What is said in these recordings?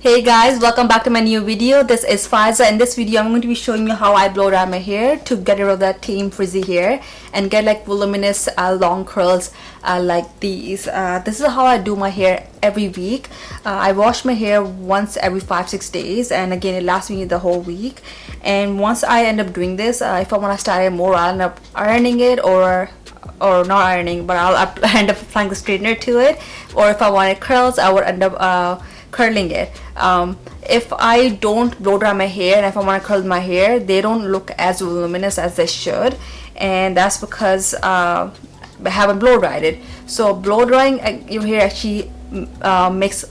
Hey guys, welcome back to my new video. This is Frizzy. In this video I'm going to be showing you how I blow dry my hair to get rid of that Tame Frizzy hair and get like voluminous long curls like these. This is how I do my hair every week. I wash my hair once every 5-6 days, and again it lasts me the whole week. And once I end up doing this, if I want to style it more, I'll end up ironing it or not ironing, but I'll end up applying the straightener to it. Or if I wanted curls, I would end up curling it. If I don't blow dry my hair and if I want to curl my hair, they don't look as voluminous as they should, and that's because I haven't blow dried it. So blow drying your hair actually makes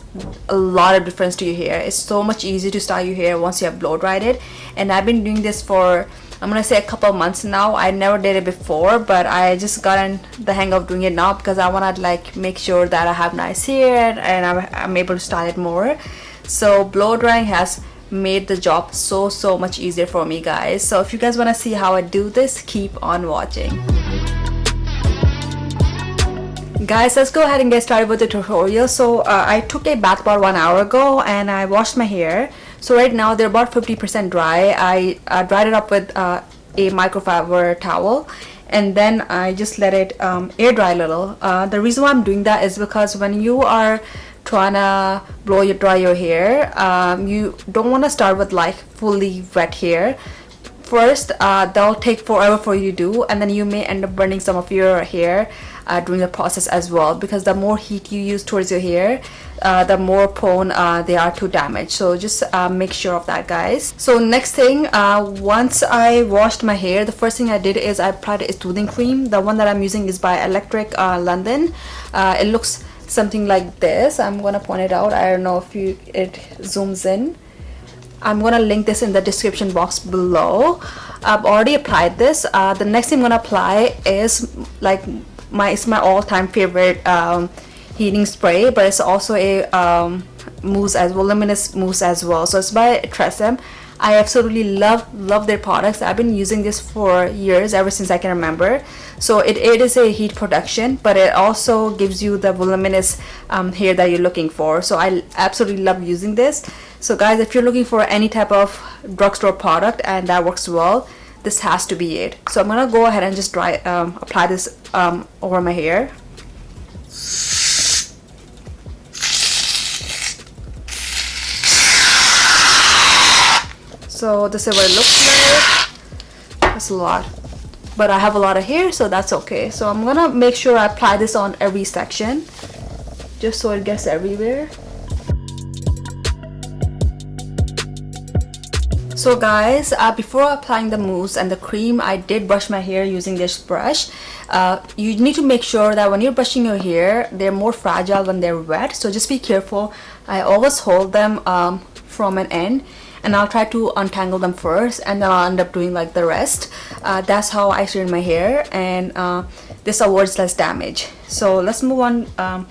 a lot of difference to your hair. It's so much easier to style your hair once you have blow dried it, and I've been doing this for, I'm gonna say, a couple of months now. I never did it before, but I just gotten the hang of doing it now because I want to like make sure that I have nice hair and I'm able to style it more. So blow drying has made the job so much easier for me, guys. So if you guys want to see how I do this, keep on watching. Guys, let's go ahead and get started with the tutorial. So I took a bath about 1 hour ago and I washed my hair. So right now they're about 50% dry. I dried it up with a microfiber towel, and then I just let it air dry a little. The reason why I'm doing that is because when you are trying to dry your hair, you don't want to start with like fully wet hair. First, that'll take forever for you to do, and then you may end up burning some of your hair during the process as well, because the more heat you use towards your hair, the more prone they are to damage. So just make sure of that, guys. So next thing, once I washed my hair, the first thing I did is I applied a soothing cream. The one that I'm using is by Electric London. It looks something like this. I'm gonna point it out. I don't know if it zooms in. I'm gonna link this in the description box below. I've already applied this. The next thing I'm gonna apply is like it's my all-time favorite heating spray, but it's also a voluminous mousse as well. So it's by Tame. I absolutely love their products. I've been using this for years, ever since I can remember. So it is a heat protection, but it also gives you the voluminous hair that you're looking for. So I absolutely love using this. So guys, if you're looking for any type of drugstore product and that works well, this has to be it. So I'm gonna go ahead and just apply this over my hair. So this is what it looks like. That's a lot, but I have a lot of hair, so that's okay. So I'm gonna make sure I apply this on every section, just so it gets everywhere. So guys, before applying the mousse and the cream, I did brush my hair using this brush. You need to make sure that when you're brushing your hair, they're more fragile when they're wet, so just be careful. I always hold them from an end, and I'll try to untangle them first, and then I'll end up doing like the rest. That's how I straighten my hair, and this avoids less damage. So let's move on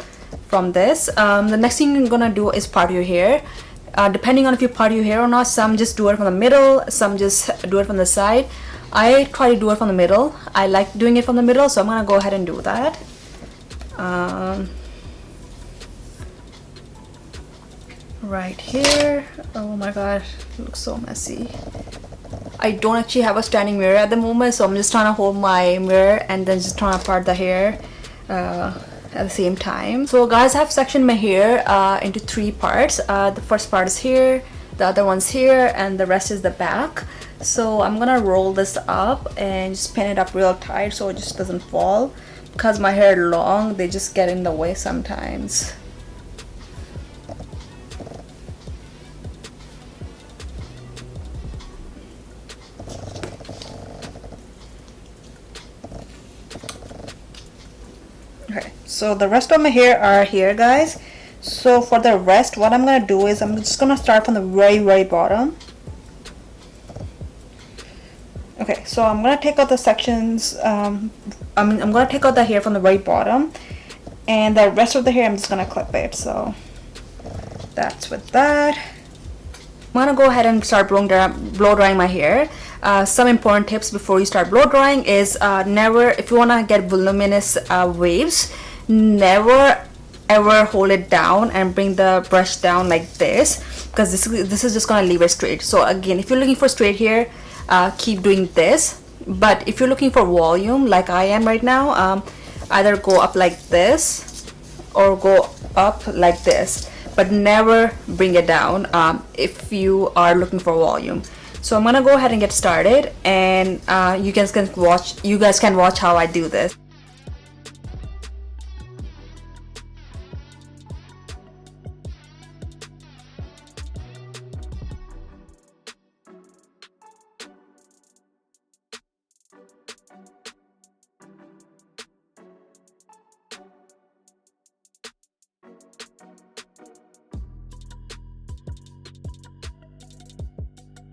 from this. The next thing you're gonna do is part your hair. Depending on if you part your hair or not, some just do it from the middle, some just do it from the side. I try to do it from the middle. I like doing it from the middle, so I'm gonna go ahead and do that. Right here. Oh my god, it looks so messy. I don't actually have a standing mirror at the moment, so I'm just trying to hold my mirror and then just trying to part the hair at the same time. So guys, I've sectioned my hair into 3 parts. The first part is here, the other one's here, and the rest is the back. So I'm gonna roll this up and just pin it up real tight so it just doesn't fall, because my hair is long, they just get in the way sometimes. Okay, so the rest of my hair are here, guys. So for the rest, what I'm gonna do is I'm just gonna start from the very bottom. Okay, so I'm gonna take out the sections. I'm gonna take out the hair from the very bottom, and the rest of the hair I'm just gonna clip it. So that's with that. I'm gonna go ahead and start blow drying my hair. Some important tips before you start blow drying is never, if you want to get voluminous waves, never ever hold it down and bring the brush down like this, because this is just gonna leave it straight. So again, if you're looking for straight hair, keep doing this. But if you're looking for volume like I am right now, either go up like this or go up like this, but never bring it down if you are looking for volume. So I'm gonna go ahead and get started, and you guys can watch how I do this.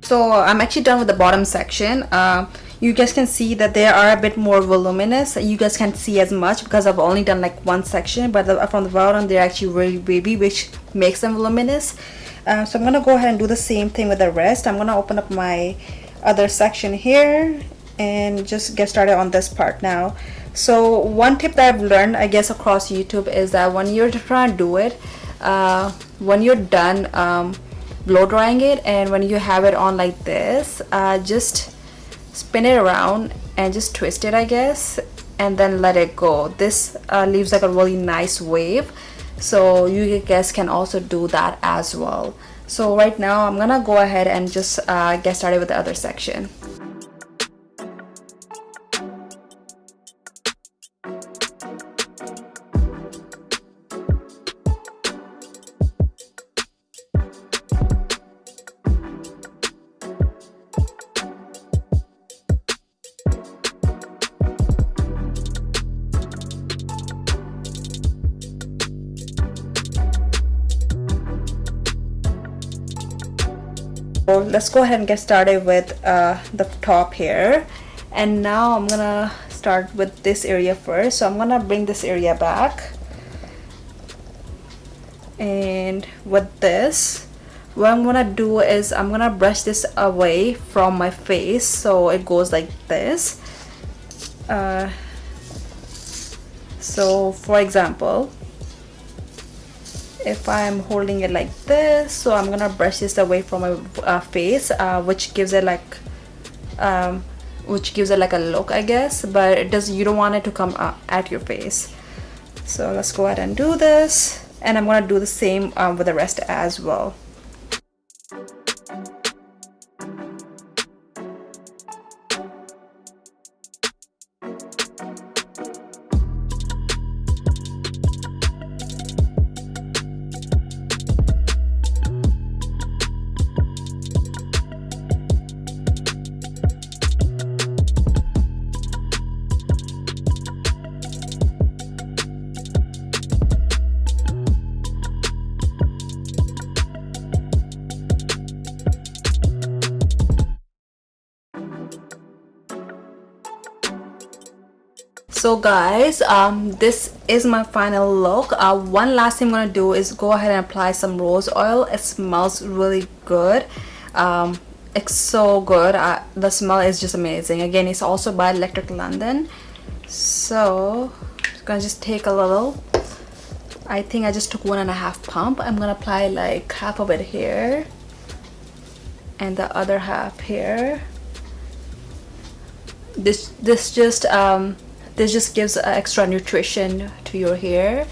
So I'm actually done with the bottom section. You guys can see that they are a bit more voluminous. You guys can't see as much because I've only done like one section, but from the bottom they're actually really wavy, which makes them voluminous. So I'm gonna go ahead and do the same thing with the rest. I'm gonna open up my other section here and just get started on this part now. So one tip that I've learned, I guess, across YouTube is that when you're trying to do it, when you're done blow drying it, and when you have it on like this, just spin it around and just twist it, I guess, and then let it go. This leaves like a really nice wave, so you guys can also do that as well. So right now I'm gonna go ahead and just get started with the other section. So let's go ahead and get started with the top here, and now I'm gonna start with this area first. So I'm gonna bring this area back, and with this, what I'm gonna do is I'm gonna brush this away from my face so it goes like this. So for example, if I'm holding it like this, so I'm gonna brush this away from my face, which gives it like a look, I guess, but it does, you don't want it to come at your face. So let's go ahead and do this, and I'm gonna do the same with the rest as well. So guys, this is my final look. One last thing I'm gonna do is go ahead and apply some rose oil. It smells really good. It's so good. The smell is just amazing. Again, it's also by Electric London. So I'm gonna just take a little. I think I just took 1.5 pump. I'm gonna apply like half of it here and the other half here. This just gives extra nutrition to your hair,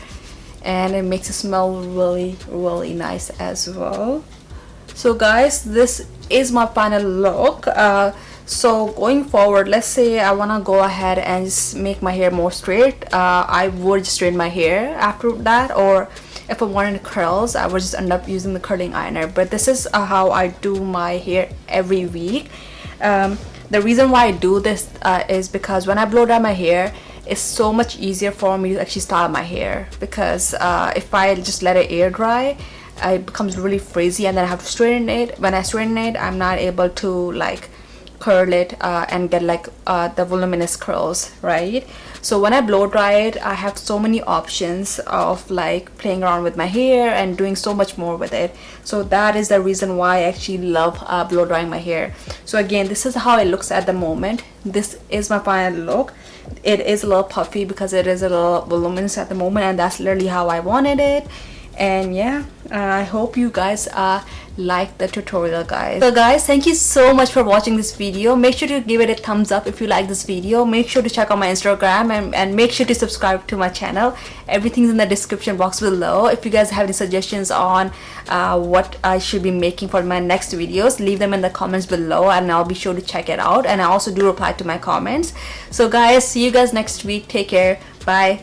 and it makes it smell really nice as well. So guys, this is my final look. So going forward, let's say I want to go ahead and just make my hair more straight, I would just straighten my hair after that, or if I wanted curls, I would just end up using the curling ironer. But this is how I do my hair every week. The reason why I do this is because when I blow dry my hair, it's so much easier for me to actually style my hair, because if I just let it air dry, it becomes really frizzy, and then I have to straighten it. When I straighten it, I'm not able to like curl it and get like the voluminous curls, right? So when I blow dry it, I have so many options of like playing around with my hair and doing so much more with it. So that is the reason why I actually love blow drying my hair. So again, this is how it looks at the moment. This is my final look. It is a little puffy because it is a little voluminous at the moment, and that's literally how I wanted it. And yeah, I hope you guys like the tutorial, guys. So guys, thank you so much for watching this video. Make sure to give it a thumbs up if you like this video. Make sure to check out my Instagram and make sure to subscribe to my channel. Everything's in the description box below. If you guys have any suggestions on what I should be making for my next videos, leave them in the comments below and I'll be sure to check it out. And I also do reply to my comments. So guys, see you guys next week. Take care. Bye.